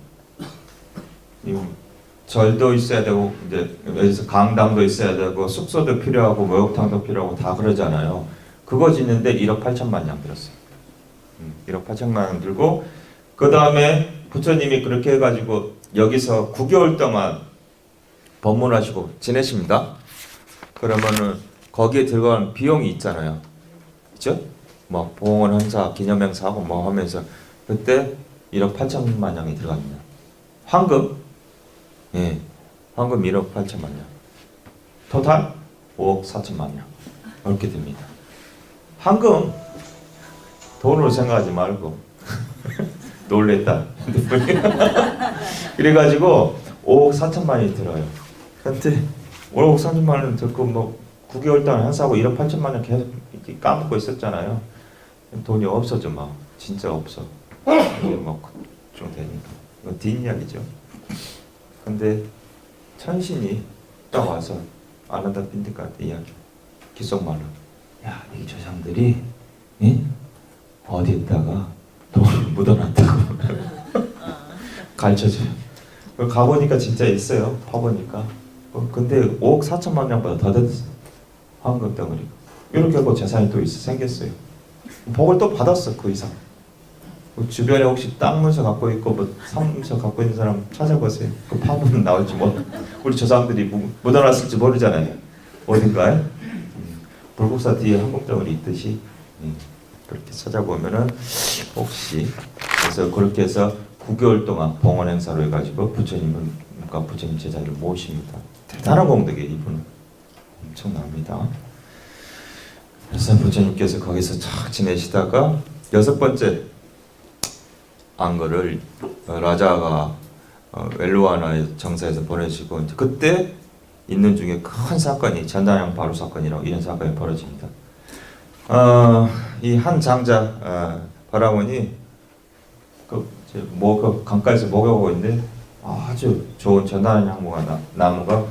절도 있어야 되고 이제 여기서 강당도 있어야 되고 숙소도 필요하고 목욕탕도 필요하고 다 그러잖아요. 그거 짓는데 1억 8천만 양 들었어요. 1억 8천만 양 들고 그 다음에 부처님이 그렇게 해가지고 여기서 9개월 동안 법문하시고 지내십니다. 그러면은 거기에 들어가는 비용이 있잖아요. 그렇죠? 뭐 봉헌 행사, 기념행사하고 뭐 하면서 그때 1억 8천만 양이 들어갑니다. 황금, 예, 황금 1억 8천만 양, 토탈 5억 4천만 양 이렇게 됩니다. 황금 돈으로 생각하지 말고 놀랬다. 그래가지고 5억 4천만이 들어요. 근데 5억 4천만을 듣고 뭐 9개월 동안 행사하고 1억 8천만 원 계속 이렇게 까먹고 있었잖아요. 돈이 없어져 막 진짜 없어. 이게 뭐좀 되니까 이건 뒷이야기죠. 근데 천신이 딱 와서 아난다 빈디카한테 이야기 기속말로 야 이 조상들이 어디에다가 돈을 묻어놨다고 가르쳐줘요. 가보니까 진짜 있어요. 파보니까. 근데 5억 4천만 명보다 더 됐어. 황금 덩어리가. 이렇게 하고 재산이 또 생겼어요. 복을 또 받았어. 그 이상. 주변에 혹시 땅 문서 갖고 있고 뭐 산문서 갖고 있는 사람 찾아보세요. 그 파보면 나올지 뭐 우리 조상들이 묻어놨을지 모르잖아요. 어딘가에 불국사 뒤에 황금 덩어리 있듯이 그렇게 찾아보면은 혹시 그래서 그렇게 해서 9개월 동안 봉헌 행사로 해가지고 부처님과 부처님 제자를 모십니다. 대단한 공덕이에요. 이분은 엄청납니다. 그래서 부처님께서 거기서 쫙 지내시다가 6번째 안거를 라자가 웰루아나의 정사에서 보내시고 이제 그때 있는 중에 큰 사건이 전단양 바로 사건이라고 이런 사건이 벌어집니다. 이 한 장자 바라보니 그 강가에서 목욕하고 있는데 아주 좋은 전나는 나무가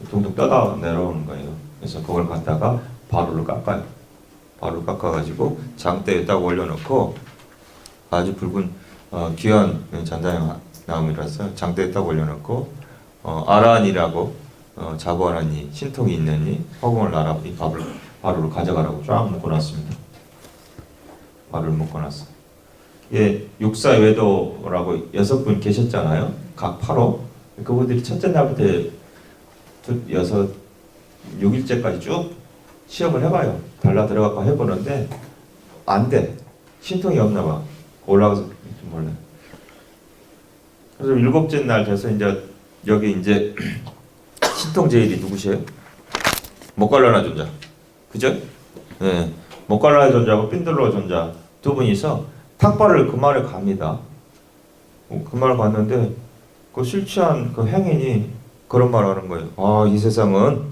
둥둥 떠다 내려오는 거예요. 그래서 그걸 갖다가 바로를 깎아요. 바로를 깎아가지고 장대에 딱 올려놓고 아주 붉은 귀한 잔다양 나무라서 장대에 딱 올려놓고 아란이라고 자부하라니 신통이 있느니 허공을 날아 이 바로를 가져가라고 쫙 묶어놨습니다. 바로를 묶어놨어. 예, 육사외도라고 6분 계셨잖아요. 각 8호. 그분들이 첫째 날부터 6일째까지 쭉 시험을 해봐요. 달라 들어가고 해보는데 안 돼. 신통이 없나 봐. 올라가서 몰라. 그래서 7째 날 돼서 이제 여기 이제 신통 제일이 누구세요? 목갈라나 존자. 그죠? 네. 목갈라나 존자하고 핀들로 존자 두 분이서 탁발을 그 말에 갑니다. 그 말을 갔는데 그 술 취한 그 행인이 그런 말을 하는 거예요. 이 세상은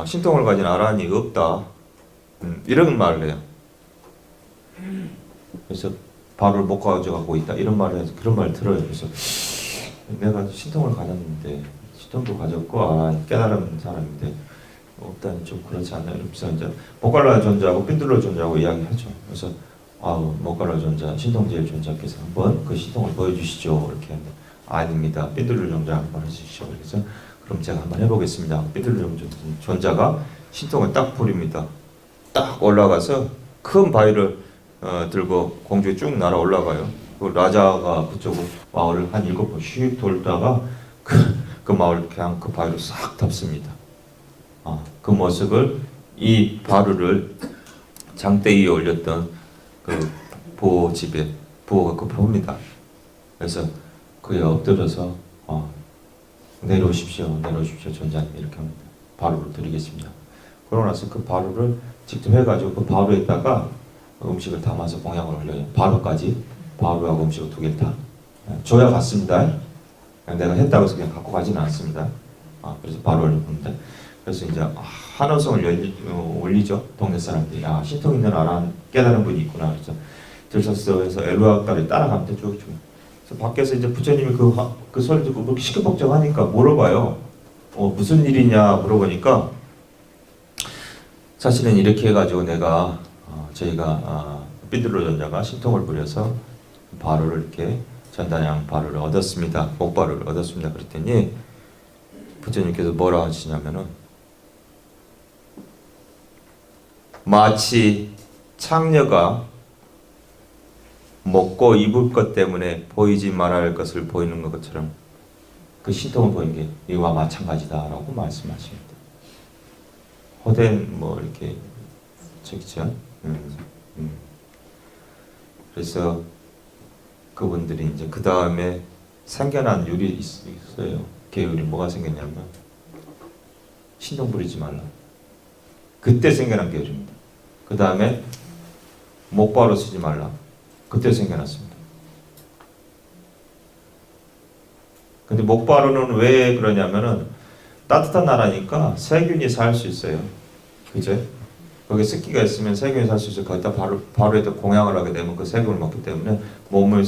신통을 가진 아란이 없다. 이런 말을 해요. 그래서 바로를 못 가져가고 있다. 이런 말을 해서 그런 말을 들어요. 그래서 내가 신통을 가졌는데 신통도 가졌고 깨달은 사람인데 없다니 좀 그렇지 않나 이러면서 이제 목갈라 존자하고 핀들로 존자하고 이야기하죠. 그래서 목갈라 존자, 신통제일 존자께서 한번 그 신통을 보여주시죠. 이렇게 하는데 아닙니다. 핀들로 존자 한번 해주시죠. 그래서 그럼 제가 한번 해보겠습니다. 핀들로 존자가 신통을 딱 부립니다. 딱 올라가서 큰 바위를 들고 공중에 쭉 날아 올라가요. 그 라자가 그쪽 마을을 한 7번 휙 돌다가 그 마을 그냥 그 바위로 싹 덮습니다. 그 모습을 이 바루를 장대 위에 올렸던 그 보호 집에 보호가 그 봅니다. 그래서 그에 엎드려서 내려오십시오 존자님 이렇게 합니다. 바루를 드리겠습니다. 그러고 나서 그 바루를 직접 해가지고 그 바루에다가 음식을 담아서 공양을 올려요. 바루까지 바루하고 음식을 2개를 다 줘야 갔습니다. 내가 했다고 해서 그냥 갖고 가지는 않습니다. 그래서 바루를 봅니다. 그래서 이제 한호성을 올리죠. 동네 사람들이 신통 있는 아란 깨달은 분이 있구나. 그래서 들섰어에서 엘루아까지 따라가면 쭉. 그래서 밖에서 이제 부처님이 그 소리 듣고 그렇게 시끌벅적하니까 물어봐요. 무슨 일이냐 물어보니까 사실은 이렇게 해가지고 저희가 삐들로 전자가 신통을 부려서 바로를 이렇게 전단양 바로를 얻었습니다. 목바로를 얻었습니다. 그랬더니 부처님께서 뭐라 하시냐면은 마치 창녀가 먹고 입을 것 때문에 보이지 말아야 할 것을 보이는 것처럼 그 신통을 보이는 게 이와 마찬가지다라고 말씀하십니다. 호된 이렇게 저기죠. 그래서 그분들이 이제 그 다음에 생겨난 율이 있어요. 계율이 뭐가 생겼냐면 신통 부리지 말라. 그때 생겨난 계율입니다. 그 다음에 목바로 쓰지 말라. 그때 생겨났습니다. 근데 목바로는 왜 그러냐면은 따뜻한 나라니까 세균이 살 수 있어요. 그죠? 거기 습기가 있으면 세균이 살 수 있어요. 거기다 바로에다 공양을 하게 되면 그 세균을 먹기 때문에 몸을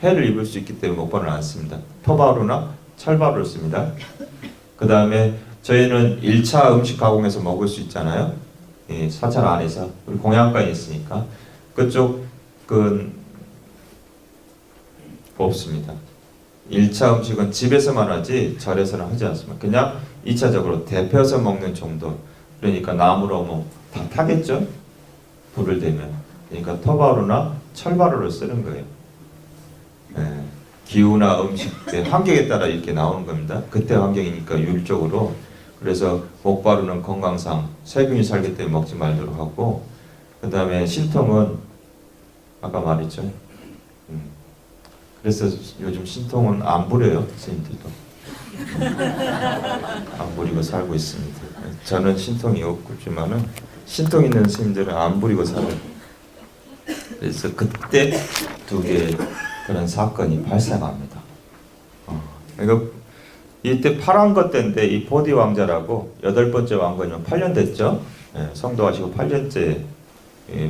해를 입을 수 있기 때문에 목바로는 안 씁니다. 토바로나 철바로를 씁니다. 그 다음에 저희는 1차 음식 가공해서 먹을 수 있잖아요. 4차 안에서 우리 공양가에 있으니까 그쪽은 없습니다. 1차 음식은 집에서만 하지 절에서는 하지 않습니다. 그냥 2차적으로 데펴서 먹는 정도. 그러니까 나무로 다 타겠죠? 불을 대면. 그러니까 토바로나 철바로를 쓰는 거예요. 기후나 음식의 환경에 따라 이렇게 나오는 겁니다. 그때 환경이니까 율적으로. 그래서 목바루는 건강상 세균이 살기 때문에 먹지 말도록 하고, 그 다음에 신통은 아까 말했죠. 그래서 요즘 신통은 안 부려요, 스님들도. 안 부리고 살고 있습니다. 저는 신통이 없지만은 신통 있는 스님들은 안 부리고 살아요. 그래서 그때 2개의 그런 사건이 발생합니다. 그러니까 이때 파란 것 때인데 이 보디 왕자라고 8번째 왕건이면 8년 됐죠. 성도하시고 8년째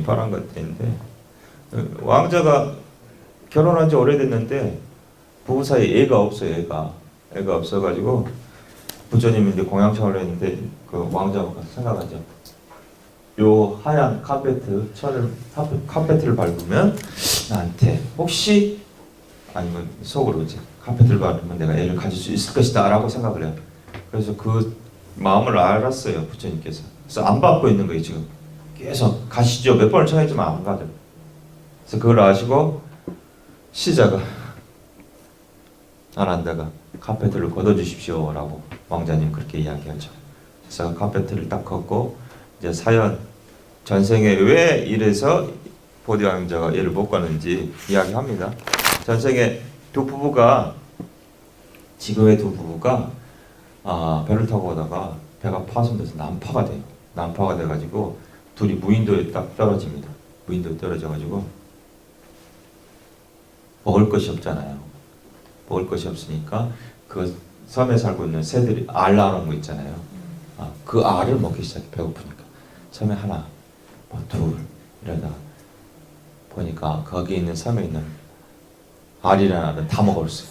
바란 것들인데 왕자가 결혼한 지 오래됐는데 부부 사이에 애가 없어요. 애가 없어가지고 부처님이 이제 공양청을 했는데 그 왕자가 생각하죠. 요 하얀 카페트를 밟으면 나한테 혹시 아니면 속으로 이제 카페트를 밟으면 내가 애를 가질 수 있을 것이다 라고 생각을 해요. 그래서 그 마음을 알았어요. 부처님께서. 그래서 안 밟고 있는 거예요. 지금 계속 가시죠. 몇 번을 청했지만 안 가죠. 그래서 그걸 아시고 시자가 아난다가 카페트를 걷어주십시오 라고 왕자님 그렇게 이야기하죠. 그래서 카페트를 딱 걷고 이제 사연 전생에 왜 이래서 보디 왕자가 얘를 못 가는지 이야기합니다. 전생에 지금의 두 부부가 배를 타고 오다가 배가 파손돼서 난파가 돼요. 난파가 돼가지고 둘이 무인도에 딱 떨어집니다. 무인도에 떨어져가지고 먹을 것이 없잖아요. 먹을 것이 없으니까 그 섬에 살고 있는 새들이 알 낳아놓은 거 있잖아요. 그 알을 먹기 시작해. 배고프니까 섬에 하나, 둘 이러다가 보니까 거기 있는 섬에 있는 알이라는 알은 다 먹었어요.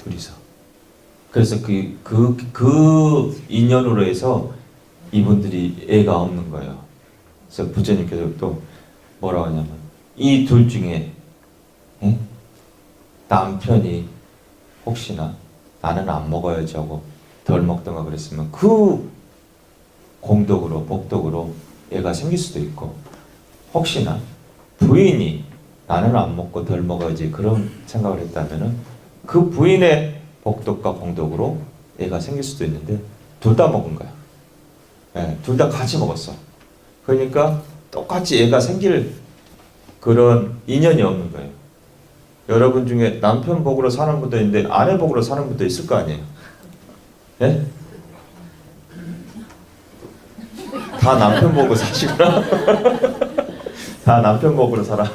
둘이서. 그래서 그 인연으로 해서 이분들이 애가 없는 거예요. 그래서 부처님께서 또 뭐라고 하냐면 이 둘 중에 남편이 혹시나 나는 안 먹어야지 하고 덜 먹던가 그랬으면 그 공덕으로 복덕으로 애가 생길 수도 있고, 혹시나 부인이 나는 안 먹고 덜 먹어야지 그런 생각을 했다면은 그 부인의 복덕과 공덕으로 애가 생길 수도 있는데 둘 다 먹은 거야. 둘 다 같이 먹었어. 그러니까 똑같이 애가 생길 그런 인연이 없는 거예요. 여러분 중에 남편 복으로 사는 분도 있는데 아내 복으로 사는 분도 있을 거 아니에요. 예? 다 남편 복으로 사시구나. 다 남편 복으로 살아.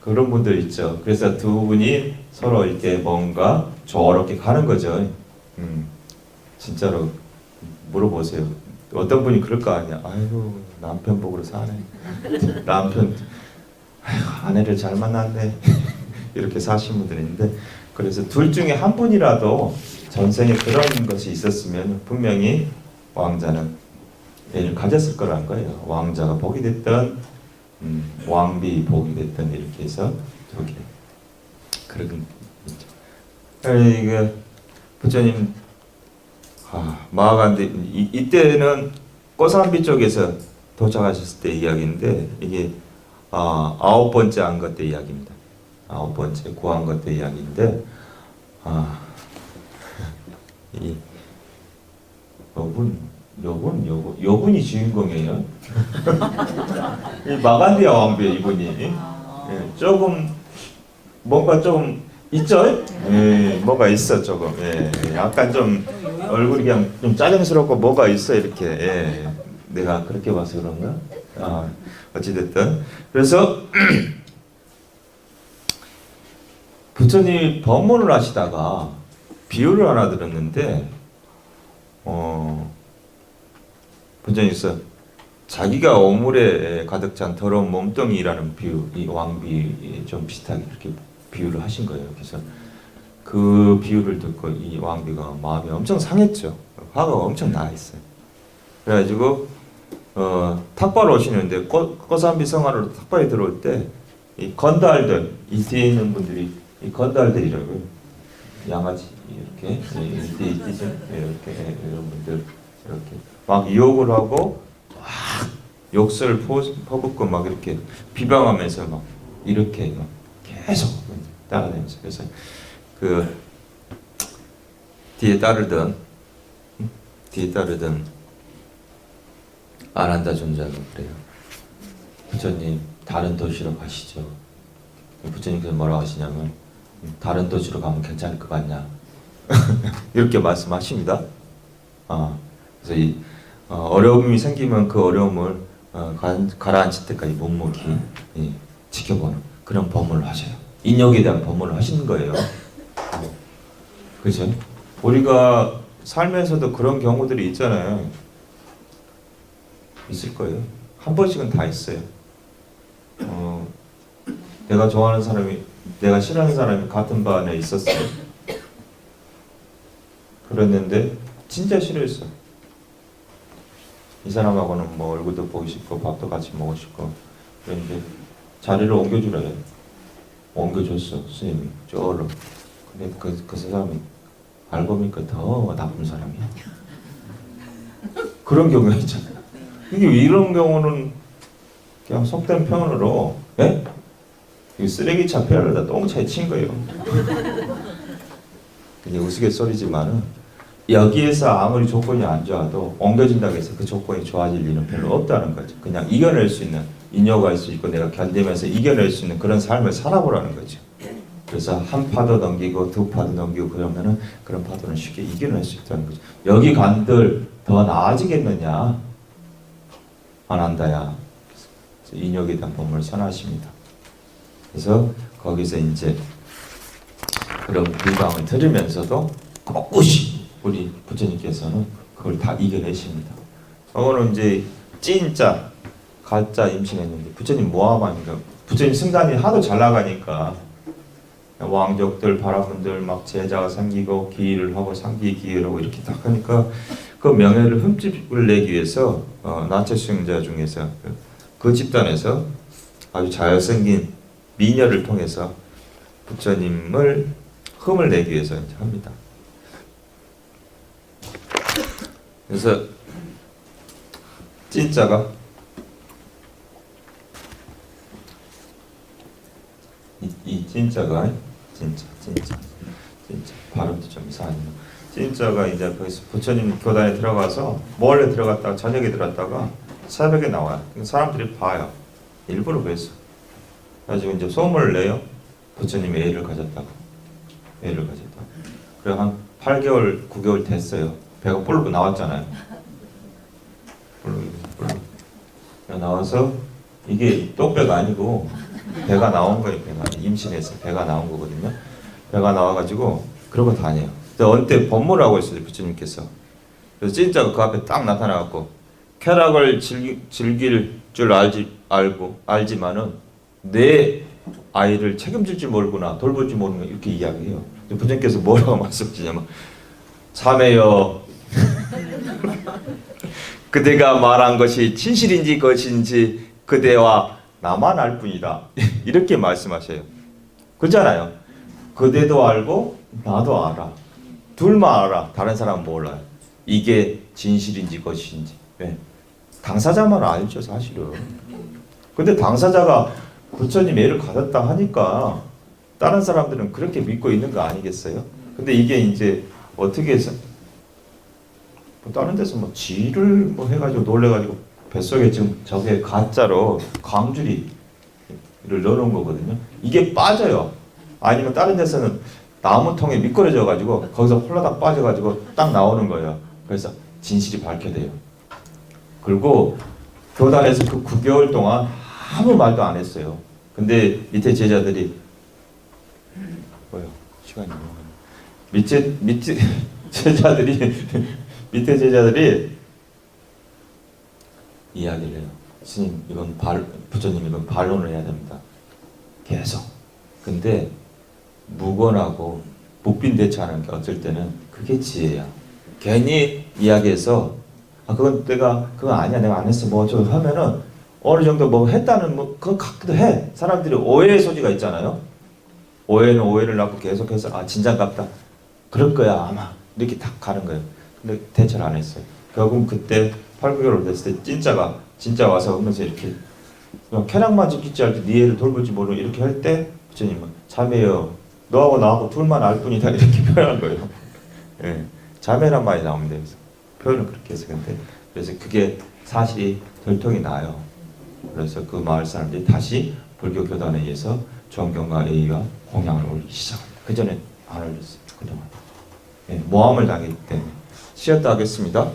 그런 분들 있죠. 그래서 두 분이 서로 이렇게 뭔가 조화롭게 가는 거죠. 진짜로 물어보세요. 어떤 분이 그럴 거 아니야. 아이고 남편 복으로 사네. 남편 아내를 잘 만났네. 이렇게 사시는 분들이 있는데, 그래서 둘 중에 한 분이라도 전생에 그런 것이 있었으면 분명히 왕자는 애를 가졌을 거란 거예요. 왕자가 복이 됐던 왕비 복이 됐던 이렇게 해서 두 개. 그런 있죠. 이게 부처님 마하간데 이때는 꼬산비 쪽에서 도착하셨을 때 이야기인데, 이게 9번째 안거 때 이야기입니다. 9번째 구안거 때 이야기인데, 이 요분이 주인공이에요. 이 마간디아 왕비의 이분이 조금 뭔가 좀 있죠? 뭐가 있어 조금. 약간 좀 얼굴이 그냥 좀 짜증스럽고 뭐가 있어 이렇게. 내가 그렇게 봐서 그런가? 어찌됐든 그래서 부처님이 법문을 하시다가 비유를 하나 들었는데, 부처님께서 자기가 오물에 가득 찬 더러운 몸뚱이라는 비유, 이 왕비에 좀 비슷하게 이렇게 비유를 하신 거예요. 그래서 그 비유를 듣고 이 왕비가 마음이 엄청 상했죠. 화가 엄청 나 있어요. 그래가지고 탁발 오시는데 꼬산비 성안으로 탁발이 들어올 때 이 건달들, 이 뒤에 있는 분들이 이 건달들이라고요. 양아치 이렇게 뒤에 있죠. 이렇게 이런 분들 이렇게 막 욕을 하고 막 욕설 퍼붓고 막 이렇게 비방하면서 막 이렇게 막 계속 따라다니면서, 그래서 그 뒤에 따르던 아난다 존자가 그래요. 부처님 다른 도시로 가시죠. 부처님께서 뭐라고 하시냐면 다른 도시로 가면 괜찮을 것 같냐 이렇게 말씀하십니다. 그래서 이 어려움이 생기면 그 어려움을 가라앉힐 때까지 묵묵히 지켜보는 그런 법문을 하셔요. 인욕에 대한 법문을 하시는 거예요. 그죠? 우리가 삶에서도 그런 경우들이 있잖아요. 있을 거예요. 한 번씩은 다 있어요. 내가 좋아하는 사람이, 내가 싫어하는 사람이 같은 반에 있었어요. 그랬는데 진짜 싫어했어. 이 사람하고는 뭐 얼굴도 보기 싫고 밥도 같이 먹고 싶고 그런데 자리를 옮겨주래요. 옮겨줬어 스님이 저로. 근데 그 사람이 알고 보니까 더 나쁜 사람이야. 그런 경우가 있잖아. 이게 이런 경우는 그냥 속된 표현으로 예? 이 쓰레기차 폐를 똥차에 친 거예요. 이게 우스갯소리지만은 여기에서 아무리 조건이 안 좋아도 옮겨진다고 해서 그 조건이 좋아질 일은 별로 없다는 거죠. 그냥 이겨낼 수 있는 인여가 할 수 있고 내가 견디면서 이겨낼 수 있는 그런 삶을 살아보라는 거죠. 그래서 한 파도 넘기고 두 파도 넘기고 그러면은 그런 파도는 쉽게 이겨낼 수 있다는 거죠. 여기 간들 더 나아지겠느냐? 안 한다야. 인욕에 대한 법문을 선하십니다. 그래서 거기서 이제 그런 비방을 들으면서도 꿋꿋이 우리 부처님께서는 그걸 다 이겨내십니다. 저거는 이제 진짜 가짜 임신했는데 부처님 모함하니까 부처님 승단이 하도 잘 나가니까 왕족들 바라분들 막 제자가 생기고 기일을 하고 상기 기일을 하고 이렇게 딱 하니까 그 명예를 흠집을 내기 위해서 나체 수행자 중에서 그 집단에서 아주 잘생긴 미녀를 통해서 부처님을 흠을 내기 위해서 이제 합니다. 그래서 진짜가 이 진짜가 진짜 발음도 좀 이상하네요. 진짜가 이제 거기서 부처님 교단에 들어가서 몰래 들어갔다가 저녁에 들어갔다가 새벽에 나와요. 사람들이 봐요. 일부러 그랬어. 그래가지고 이제 소문을 내요. 부처님이 애를 가졌다고. 그래 한 8개월, 9개월 됐어요. 배가 볼록 나왔잖아요. 볼록 나와서 이게 똥배가 아니고 배가 나온 거예요. 임신해서 배가 나온 거거든요. 배가 나와가지고 그러고 다녀요. 언뜻 법문을 하고 있어요. 부처님께서. 그래서 진짜가 그 앞에 딱 나타나갖고 쾌락을 즐길 줄 알지만은 내 아이를 책임질 줄 모르구나, 돌볼 줄 모르구나 이렇게 이야기해요. 부처님께서 뭐라고 말씀하시냐면 참해요. 그대가 말한 것이 진실인지 것인지 그대와 나만 알 뿐이다. 이렇게 말씀하셔요. 그렇잖아요. 그대도 알고 나도 알아. 둘만 알아. 다른 사람은 몰라요. 이게 진실인지 것인지. 왜? 당사자만 알죠 사실은. 근데 당사자가 부처님 애를 가졌다 하니까 다른 사람들은 그렇게 믿고 있는 거 아니겠어요? 근데 이게 이제 어떻게 해서 뭐 다른 데서 뭐 쥐를 뭐 해가지고 놀래가지고 뱃속에 지금 저게 가짜로 광주리를 넣어놓은 거거든요. 이게 빠져요. 아니면 다른 데서는 나무통에 미끄러져가지고 거기서 홀라닥 빠져가지고 딱 나오는 거예요. 그래서 진실이 밝혀져요. 그리고 교단에서 그 9개월 동안 아무 말도 안 했어요. 근데 밑에 제자들이 뭐요? 시간이 너무 밑에 제자들이 이야기를 해요. 스님 이건 부처님 이건 반론을 해야 됩니다. 계속. 근데 무건하고 묵빈대처하는 게 어쩔 때는 그게 지혜야. 괜히 이야기해서 그건 아니야 내가 안 했어 뭐 저 하면은 어느 정도 뭐 했다는 뭐 그거 갖기도 해. 사람들이 오해의 소지가 있잖아요. 오해는 오해를 낳고 계속해서 아 진짜갑다 그럴 거야 아마 이렇게 딱 가는 거예요. 근데 대처를 안 했어요. 결국 그때 8, 9개월 됐을 때 진짜 와서 오면서 이렇게 쾌락만 지키지 않고 네 애를 돌볼지 모르고 이렇게 할 때 부처님은 자매여 너하고 나하고 둘만 알 뿐이다 이렇게 표현한 거예요. 예, 자매란 말이 나옵니다. 그래서 표현을 그렇게 해서 그래서 그게 사실이 들통이 나요. 그래서 그 마을 사람들이 다시 불교 교단에 의해서 존경과 예의와 공양을 올리기 시작합니다. 그 전에 안 올렸어요. 그동안 모함을 당했기 때문에 쉬었다 하겠습니다.